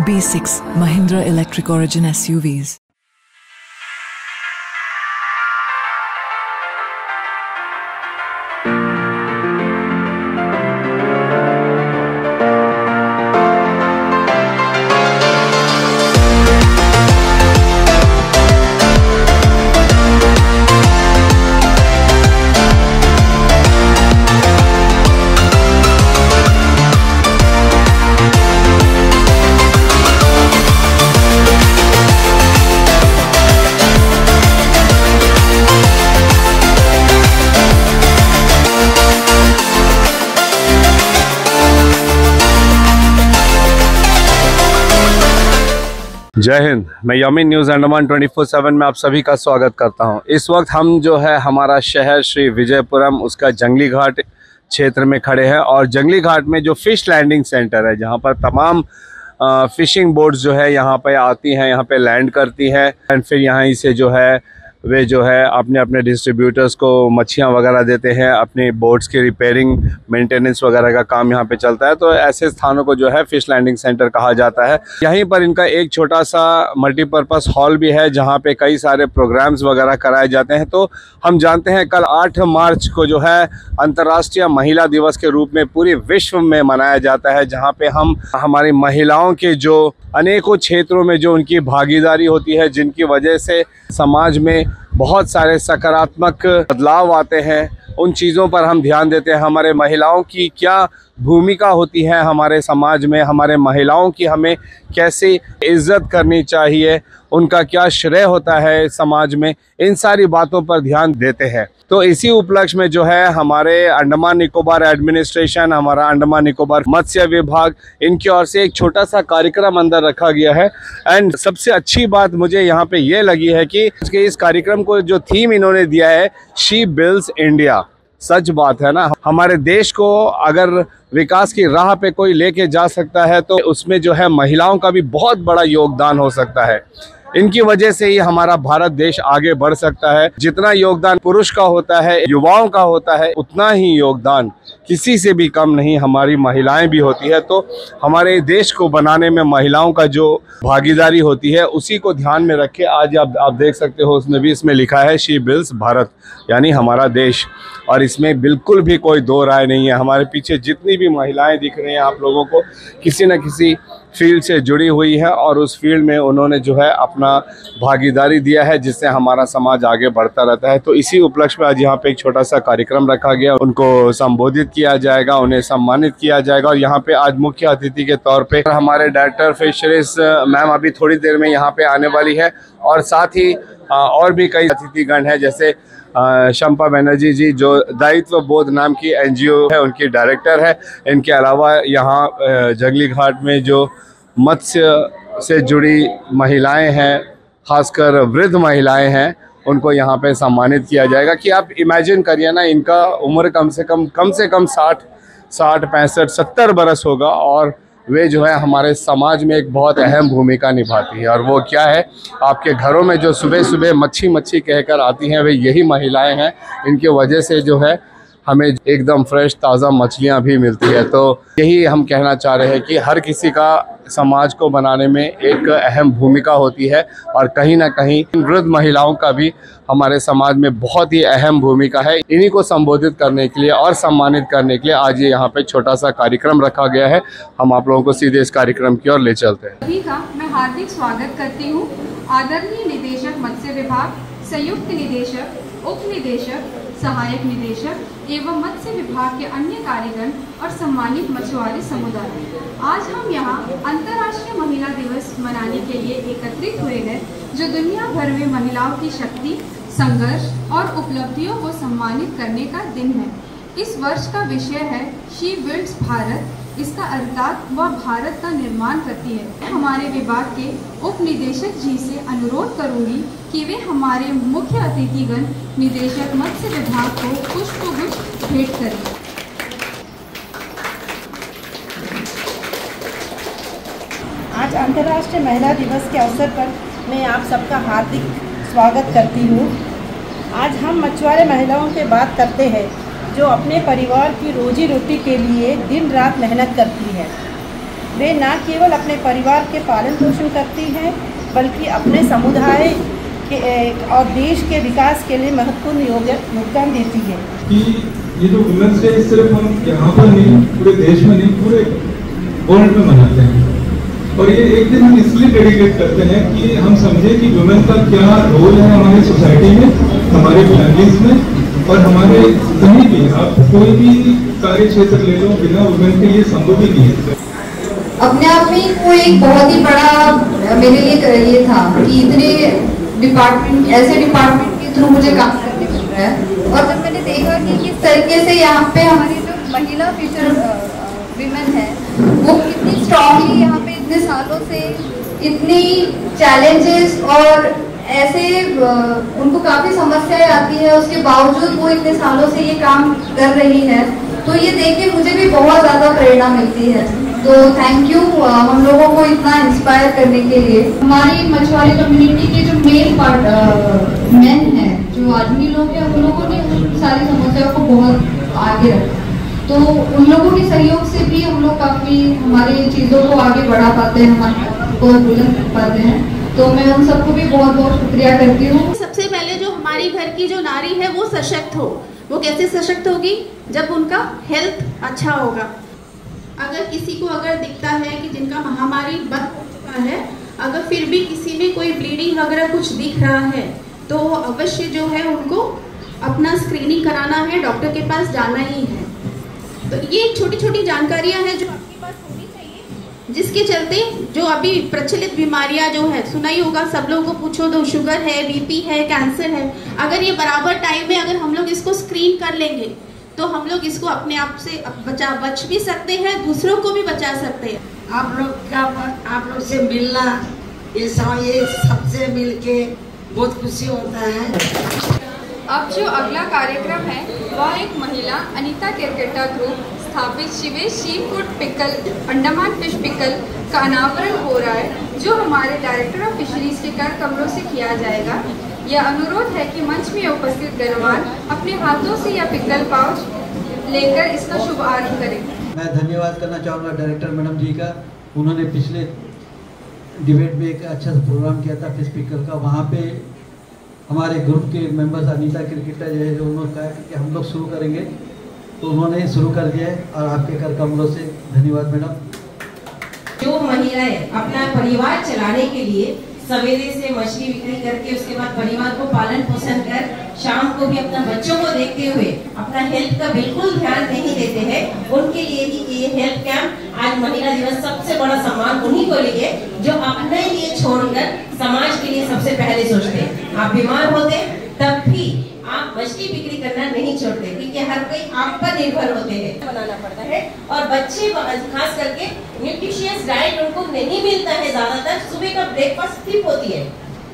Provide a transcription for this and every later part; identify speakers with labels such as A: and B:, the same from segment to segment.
A: B6 Mahindra Electric Origin SUVs.
B: जय हिंद। मैं Yamin news Andaman 24/7 में आप सभी का स्वागत करता हूं। इस वक्त हम जो है हमारा शहर श्री विजयपुरम उसका जंगली घाट क्षेत्र में खड़े हैं और जंगली घाट में जो फ़िश लैंडिंग सेंटर है जहां पर तमाम फ़िशिंग बोट्स जो है यहां पे आती हैं, यहां पे लैंड करती हैं एंड फिर यहां से जो है वे जो है अपने अपने डिस्ट्रीब्यूटर्स को मच्छियाँ वगैरह देते हैं। अपनी बोट्स की रिपेयरिंग मेंटेनेंस वगैरह का काम यहाँ पे चलता है। तो ऐसे स्थानों को जो है फ़िश लैंडिंग सेंटर कहा जाता है। यहीं पर इनका एक छोटा सा मल्टीपर्पज़ हॉल भी है जहाँ पे कई सारे प्रोग्राम्स वगैरह कराए जाते हैं। तो हम जानते हैं कल 8 मार्च को जो है अंतर्राष्ट्रीय महिला दिवस के रूप में पूरे विश्व में मनाया जाता है, जहाँ पे हम हमारी महिलाओं के जो अनेकों क्षेत्रों में जो उनकी भागीदारी होती है, जिनकी वजह से समाज में बहुत सारे सकारात्मक बदलाव आते हैं, उन चीज़ों पर हम ध्यान देते हैं। हमारे महिलाओं की क्या भूमिका होती है हमारे समाज में, हमारे महिलाओं की हमें कैसे इज़्ज़त करनी चाहिए, उनका क्या श्रेय होता है समाज में, इन सारी बातों पर ध्यान देते हैं। तो इसी उपलक्ष्य में जो है हमारे अंडमान निकोबार एडमिनिस्ट्रेशन, हमारा अंडमान निकोबार मत्स्य विभाग, इनकी ओर से एक छोटा सा कार्यक्रम अंदर रखा गया है। एंड सबसे अच्छी बात मुझे यहाँ पे ये लगी है कि इस कार्यक्रम को जो थीम इन्होंने दिया है, शी बिल्ड्स इंडिया। सच बात है ना, हमारे देश को अगर विकास की राह पे कोई लेके जा सकता है तो उसमें जो है महिलाओं का भी बहुत बड़ा योगदान हो सकता है। इनकी वजह से ही हमारा भारत देश आगे बढ़ सकता है। जितना योगदान पुरुष का होता है, युवाओं का होता है, उतना ही योगदान किसी से भी कम नहीं हमारी महिलाएं भी होती है। तो हमारे देश को बनाने में महिलाओं का जो भागीदारी होती है उसी को ध्यान में रखे आज आप देख सकते हो उसमें भी इसमें लिखा है शी बिल्ड्स भारत, यानी हमारा देश। और इसमें बिल्कुल भी कोई दो राय नहीं है। हमारे पीछे जितनी भी महिलाएं दिख रही हैं आप लोगों को, किसी न किसी फील्ड से जुड़ी हुई है और उस फील्ड में उन्होंने जो है अपना भागीदारी दिया है, जिससे हमारा समाज आगे बढ़ता रहता है। तो इसी उपलक्ष्य में आज यहाँ पे एक छोटा सा कार्यक्रम रखा गया, उनको संबोधित किया जाएगा, उन्हें सम्मानित किया जाएगा। और यहाँ पे आज मुख्य अतिथि के तौर पे हमारे डायरेक्टर फिशरीज मैम अभी थोड़ी देर में यहाँ पे आने वाली है और साथ ही और भी कई अतिथिगण हैं, जैसे शंपा बनर्जी जी जो दायित्व बोध नाम की NGO है उनकी डायरेक्टर है। इनके अलावा यहाँ जंगली घाट में जो मत्स्य से जुड़ी महिलाएं हैं, खासकर वृद्ध महिलाएं हैं, उनको यहाँ पे सम्मानित किया जाएगा। कि आप इमेजिन करिए ना, इनका उम्र कम से कम 60, 65, 70 बरस होगा और वे जो है हमारे समाज में एक बहुत अहम भूमिका निभाती है। और वो क्या है, आपके घरों में जो सुबह सुबह मच्छी कहकर आती हैं वे यही महिलाएं हैं। इनकी वजह से जो है हमें एकदम फ्रेश ताज़ा मछलियां भी मिलती है। तो यही हम कहना चाह रहे हैं कि हर किसी का समाज को बनाने में एक अहम भूमिका होती है और कहीं ना कहीं वृद्ध महिलाओं का भी हमारे समाज में बहुत ही अहम भूमिका है। इन्हीं को संबोधित करने के लिए और सम्मानित करने के लिए आज ये यहाँ पे छोटा सा कार्यक्रम रखा गया है। हम आप लोगों को सीधे इस कार्यक्रम की ओर ले चलते हैं।
C: सभी का मैं हार्दिक स्वागत करती हूँ। आदरणीय निदेशक मत्स्य विभाग, संयुक्त निदेशक, उप निदेशक, सहायक निदेशक एवं मत्स्य विभाग के अन्य कार्यगण और सम्मानित मछुआरे समुदाय, आज हम यहाँ अंतर्राष्ट्रीय महिला दिवस मनाने के लिए एकत्रित हुए हैं, जो दुनिया भर में महिलाओं की शक्ति, संघर्ष और उपलब्धियों को सम्मानित करने का दिन है। इस वर्ष का विषय है शी बिल्ड्स भारत। इसका अर्थात वह भारत का निर्माण करती है। हमारे विभाग के उप निदेशक जी से अनुरोध करूंगी कि वे हमारे मुख्य अतिथिगण निदेशक मत्स्य विभाग को पुष्पगुच्छ भेंट करें।
D: आज अंतर्राष्ट्रीय महिला दिवस के अवसर पर मैं आप सबका हार्दिक स्वागत करती हूँ। आज हम मछुआरे महिलाओं से बात करते हैं जो अपने परिवार की रोजी रोटी के लिए दिन रात मेहनत करती है। वे न केवल अपने परिवार के पालन पोषण करती हैं बल्कि अपने समुदाय के और देश के विकास के लिए महत्वपूर्ण योगदान देती है।
E: कि ये जो वुमेन्स डे सिर्फ हम यहाँ पर नहीं, पूरे देश में नहीं, पूरे वर्ल्ड में मनाते हैं। और ये एक दिन हम इसलिए डेडिकेट करते हैं कि हम समझे कि वुमेन का क्या रोल है हमारी सोसाइटी में, हमारे फैमिलीज में और हमारे कहीं भी। आप कोई भी कार्य क्षेत्र ले लो, बिना वुमेन के लिए संभव ही नहीं है।
C: अपने आप में वो एक बहुत ही बड़ा मेरे लिए ये था कि इतने डिपार्टमेंट, ऐसे डिपार्टमेंट के थ्रू मुझे काम करने मिल रहा है। और जब मैंने देखा कि किस तरीके से यहाँ पे हमारी जो महिला फिशर विमेन है वो कितनी स्ट्रांगली यहाँ पे इतने सालों से इतनी चैलेंजेस और ऐसे उनको काफ़ी समस्याएं आती है, उसके बावजूद वो इतने सालों से ये काम कर रही है, तो ये देख के मुझे भी बहुत ज़्यादा प्रेरणा मिलती है। तो थैंक यू हम लोगों को इतना इंस्पायर करने के लिए। हमारी मछुआरे कम्युनिटी के जो मेन मेन है, जो आदमी लोग हैं, उन लोगों ने उन सारी समस्याओं को बहुत आगे रखा। तो उन लोगों के सहयोग से भी हम लोग काफ़ी हमारी चीज़ों को आगे बढ़ा पाते हैं, हमारे को बुलंद कर पाते हैं। तो मैं उन सबको भी बहुत बहुत शुक्रिया करती हूँ।
F: सबसे पहले जो हमारी घर की जो नारी है वो सशक्त हो। वो कैसे सशक्त होगी? जब उनका हेल्थ अच्छा होगा। अगर किसी को अगर दिखता है कि जिनका महामारी बंद हो चुका है, अगर फिर भी किसी में कोई ब्लीडिंग वगैरह कुछ दिख रहा है, तो अवश्य जो है उनको अपना स्क्रीनिंग कराना है, डॉक्टर के पास जाना ही है। तो ये छोटी छोटी जानकारियां हैं जो आपके पास होनी चाहिए, जिसके चलते जो अभी प्रचलित बीमारियां जो है, सुना ही होगा, सब लोगों को पूछो तो शुगर है, बीपी है, कैंसर है, अगर ये बराबर टाइम में अगर हम लोग इसको स्क्रीन कर लेंगे तो हम लोग इसको अपने आप से बच भी सकते हैं, दूसरों को भी बचा सकते हैं।
G: आप लोग से मिलना, ये सबसे मिलके बहुत खुशी होता है।
C: अब जो अगला कार्यक्रम है वह एक महिला अनीता केरकेटा ग्रुप स्थापित Shivesh seafood pickle Andaman fish pickle का अनावरण हो रहा है, जो हमारे डायरेक्टर ऑफ फिशरीज के कर कमरों से किया जाएगा। यह अनुरोध है कि मंच में उपस्थित गणवान अपने हाथों से यह पिकल पाउच लेकर इसका शुभारंभ करें।
H: मैं धन्यवाद करना चाहूँगा डायरेक्टर मैडम जी का। उन्होंने पिछले डिबेट में एक अच्छा प्रोग्राम किया था फिश पिकल का। वहाँ पे हमारे ग्रुप के मेंबर्स अनीता क्रिकेटर जो है, जो उन्होंने कहा कि हम लोग शुरू करेंगे, तो उन्होंने शुरू कर दिया है और आपके कर कमरों से धन्यवाद मैडम।
I: जो महिलाएं अपना परिवार चलाने के लिए सवेरे से मछली बिक्री करके उसके बाद परिवार को पालन पोषण कर शाम को भी अपना बच्चों को देखते हुए अपना हेल्थ का बिल्कुल ध्यान नहीं देते हैं, उनके लिए भी ये हेल्थ कैंप आज महिला दिवस सबसे बड़ा सम्मान उन्हीं को लिए जो अपने लिए छोड़कर समाज के लिए सबसे पहले सोचते हैं। आप बीमार होते तब भी आप मछली बिक्री करना नहीं छोड़ते, क्योंकि हर कोई आप पर निर्भर होते हैं, बनाना पड़ता है। और बच्चे खास करके न्यूट्रिशियस डाइट उनको नहीं मिलता है, ज्यादातर सुबह का ब्रेकफास्ट स्किप होती है,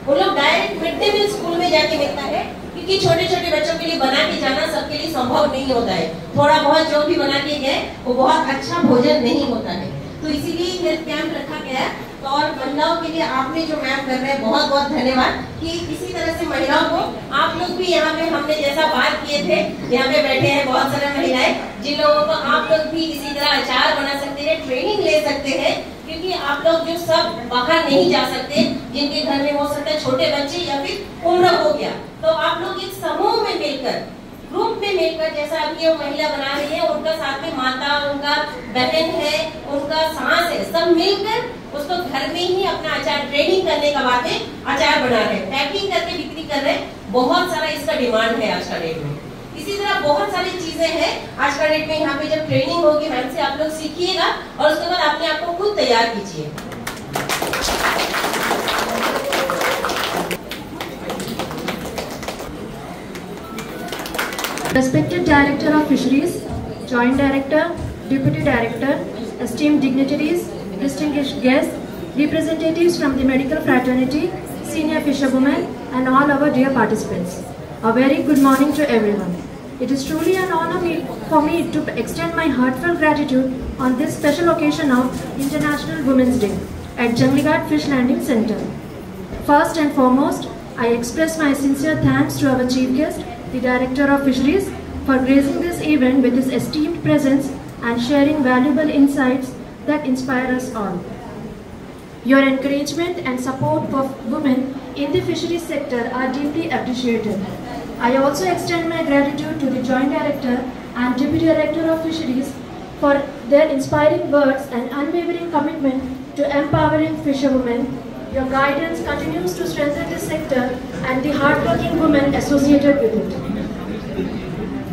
I: उन लोग direct mid day meal school में जाके मिलता है, क्योंकि छोटे छोटे बच्चों के लिए बना के जाना सबके लिए संभव नहीं होता है। थोड़ा बहुत जो भी बना के गए वो बहुत अच्छा भोजन नहीं होता है, तो इसीलिए हेल्थ कैंप रखा गया है। तो और महिलाओं के लिए आपने जो मैम कर रहे हैं बहुत बहुत धन्यवाद कि इसी तरह से महिलाओं को आप लोग भी यहाँ पे हमने जैसा बात किए थे, यहाँ पे बैठे हैं बहुत सारे महिलाएं, जिन लोगों को आप लोग भी इसी तरह अचार बना सकते हैं, ट्रेनिंग ले सकते हैं, क्योंकि आप लोग जो सब बाहर नहीं जा सकते, जिनके घर में हो सकता है छोटे बच्चे या फिर उम्र हो गया, तो आप लोग एक समूह में मिलकर, ग्रुप में मिलकर, जैसा अभी ये महिला बना रही है, उनका साथ में माता, उनका बहन है, उनका सास है, सब मिलकर उसको घर में ही अपना अचार ट्रेनिंग करने का बाद में अचार बना रहे हैं, पैकिंग करके बिक्री कर रहे हैं। बहुत सारा इसका डिमांड है आज का डेट में। इसी तरह बहुत सारी चीजें हैं आज का डेट में। यहाँ पे जब ट्रेनिंग होगी मैम से आप लोग सीखिएगा और उसके बाद अपने आप को खुद तैयार कीजिए।
J: Respected Director of Fisheries, Joint Director, Deputy Director, esteemed dignitaries, distinguished guests, representatives from the medical fraternity, senior fisherwomen, and all our dear participants. A very good morning to everyone. It is truly an honor for me to extend my heartfelt gratitude on this special occasion of International Women's Day at Janglighat Fish Landing Center. First and foremost, I express my sincere thanks to our chief guest, the Director of Fisheries, for gracing this event with his esteemed presence and sharing valuable insights that inspire us all. Your encouragement and support for women in the fisheries sector are deeply appreciated. I also extend my gratitude to the Joint Director and Deputy Director of Fisheries for their inspiring words and unwavering commitment to empowering fisherwomen. Your guidance continues to strengthen this sector and the hardworking women associated with it.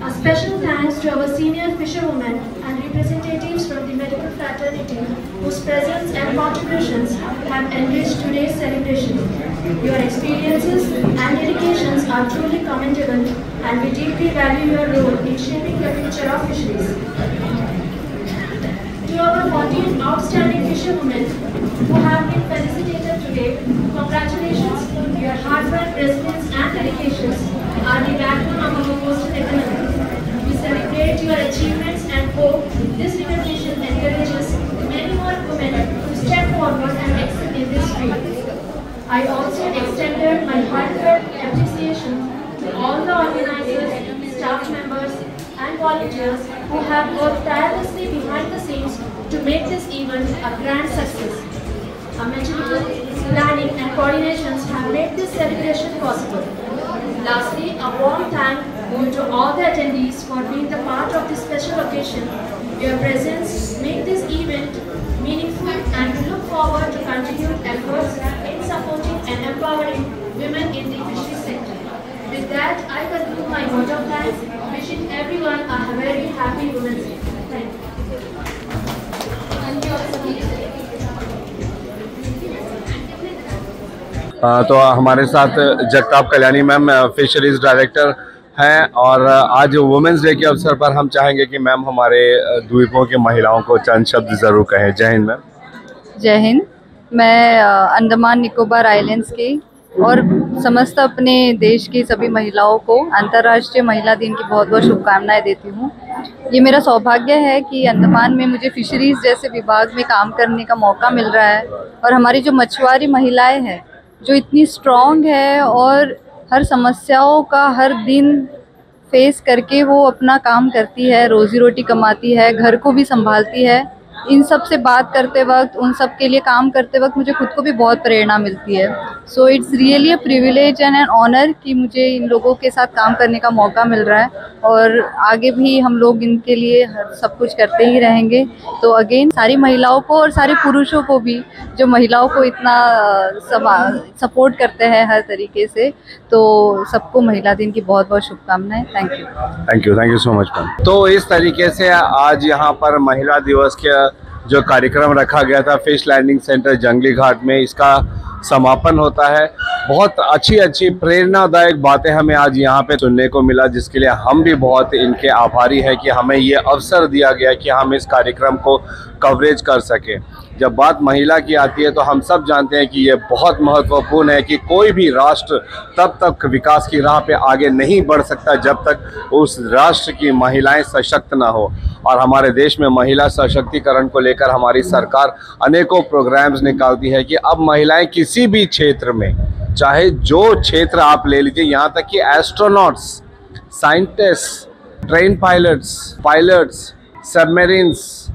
J: A special thanks to our senior fisherwomen and representatives from the medical fraternity whose presence and contributions have enriched today's celebration. Your experiences and dedications are truly commendable and we deeply value your role in shaping the future of fisheries. To our 14 outstanding fisherwomen who have been felicitated today, congratulations. Your hard work, resilience and dedications are the backbone of our coastal economy. We celebrate your achievements and hope this recognition encourages many more women to step forward and excel in this field. I also extended my heartfelt appreciation to all the organizers, staff members and volunteers who have worked tirelessly behind the scenes to make this event a grand success. A meticulous planning and coordinations have made this celebration possible. Lastly, a warm thank you to all the attendees for being the part of this special occasion. Your presence makes this event meaningful and we look forward to continued efforts in supporting and empowering women in the fisheries sector. With that, I conclude my vote of thanks, wishing everyone a very happy Women's Day. Thank you.
B: तो हमारे साथ Jagtap Kalyani ma'am fisheries director हैं और आज women's day के अवसर पर हम चाहेंगे कि मैम हमारे द्वीपों के महिलाओं को चंद शब्द ज़रूर कहें। जय हिंद मैम।
K: जय हिंद। मैं अंडमान निकोबार आइलैंड्स की और समस्त अपने देश की सभी महिलाओं को अंतर्राष्ट्रीय महिला दिन की बहुत बहुत शुभकामनाएं देती हूँ। ये मेरा सौभाग्य है कि अंडमान में मुझे फिशरीज़ जैसे विभाग में काम करने का मौका मिल रहा है और हमारी जो मछुआरी महिलाएं हैं जो इतनी स्ट्रॉन्ग है और हर समस्याओं का हर दिन फेस करके वो अपना काम करती है, रोज़ी रोटी कमाती है, घर को भी संभालती है। इन सब से बात करते वक्त, उन सब के लिए काम करते वक्त मुझे खुद को भी बहुत प्रेरणा मिलती है। So it's really a privilege and an honour कि मुझे इन लोगों के साथ काम करने का मौका मिल रहा है और आगे भी हम लोग इनके लिए सब कुछ करते ही रहेंगे। तो अगेन सारी महिलाओं को और सारे पुरुषों को भी जो महिलाओं को इतना सपोर्ट करते हैं हर तरीके से, तो सबको महिला दिन की बहुत बहुत शुभकामनाएं। Thank you so much ma'am. तो इस तरीके से आज यहाँ पर महिला दिवस के जो कार्यक्रम रखा गया था फिश लैंडिंग सेंटर जंगली घाट में, इसका समापन होता है। बहुत अच्छी प्रेरणादायक बातें हमें आज यहाँ पे सुनने को मिला, जिसके लिए हम भी बहुत इनके आभारी हैं कि हमें ये अवसर दिया गया कि हम इस कार्यक्रम को कवरेज कर सकें। जब बात महिला की आती है तो हम सब जानते हैं कि ये बहुत महत्वपूर्ण है कि कोई भी राष्ट्र तब तक विकास की राह पे आगे नहीं बढ़ सकता जब तक उस राष्ट्र की महिलाएं सशक्त ना हो। और हमारे देश में महिला सशक्तिकरण को लेकर हमारी सरकार अनेकों प्रोग्राम्स निकालती है कि अब महिलाएं किसी भी क्षेत्र में, चाहे जो क्षेत्र आप ले लीजिए, यहाँ तक कि astronauts, scientist, train pilots, submarines,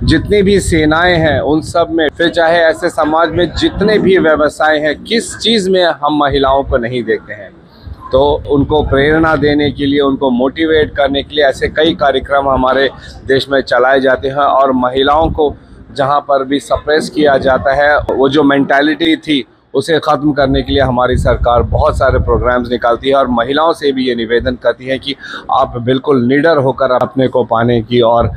K: जितनी भी सेनाएं हैं उन सब में, फिर चाहे ऐसे समाज में जितने भी व्यवसाय हैं, किस चीज़ में हम महिलाओं को नहीं देखते हैं। तो उनको प्रेरणा देने के लिए, उनको मोटिवेट करने के लिए ऐसे कई कार्यक्रम हमारे देश में चलाए जाते हैं और महिलाओं को जहां पर भी सप्रेस किया जाता है, वो जो मेंटालिटी थी उसे ख़त्म करने के लिए हमारी सरकार बहुत सारे प्रोग्राम्स निकालती है और महिलाओं से भी ये निवेदन करती है कि आप बिल्कुल निडर होकर अपने को पाने की और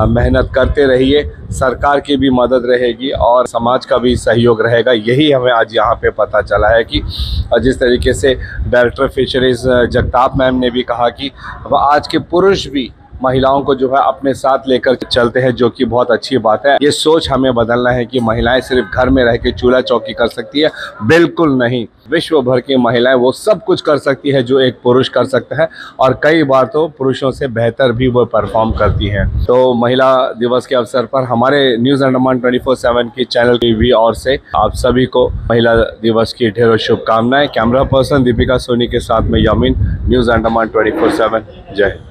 K: मेहनत करते रहिए। सरकार की भी मदद रहेगी और समाज का भी सहयोग रहेगा। यही हमें आज यहाँ पे पता चला है कि जिस तरीके से डायरेक्टर फिशरीज जगताप मैम ने भी कहा कि आज के पुरुष भी महिलाओं को जो है अपने साथ लेकर चलते हैं, जो कि बहुत अच्छी बात है। ये सोच हमें बदलना है कि महिलाएं सिर्फ घर में रह के चूल्हा चौकी कर सकती है, बिल्कुल नहीं। विश्व भर की महिलाएं वो सब कुछ कर सकती है जो एक पुरुष कर सकता है और कई बार तो पुरुषों से बेहतर भी वो परफॉर्म करती हैं। तो महिला दिवस के अवसर पर हमारे न्यूज़ अंडमान 24/7 की चैनल टीवी और से आप सभी को महिला दिवस की ढेरों शुभकामनाएं। कैमरा पर्सन दीपिका सोनी के साथ में यामीन, न्यूज़ अंडमान 24/7। जय हिंद।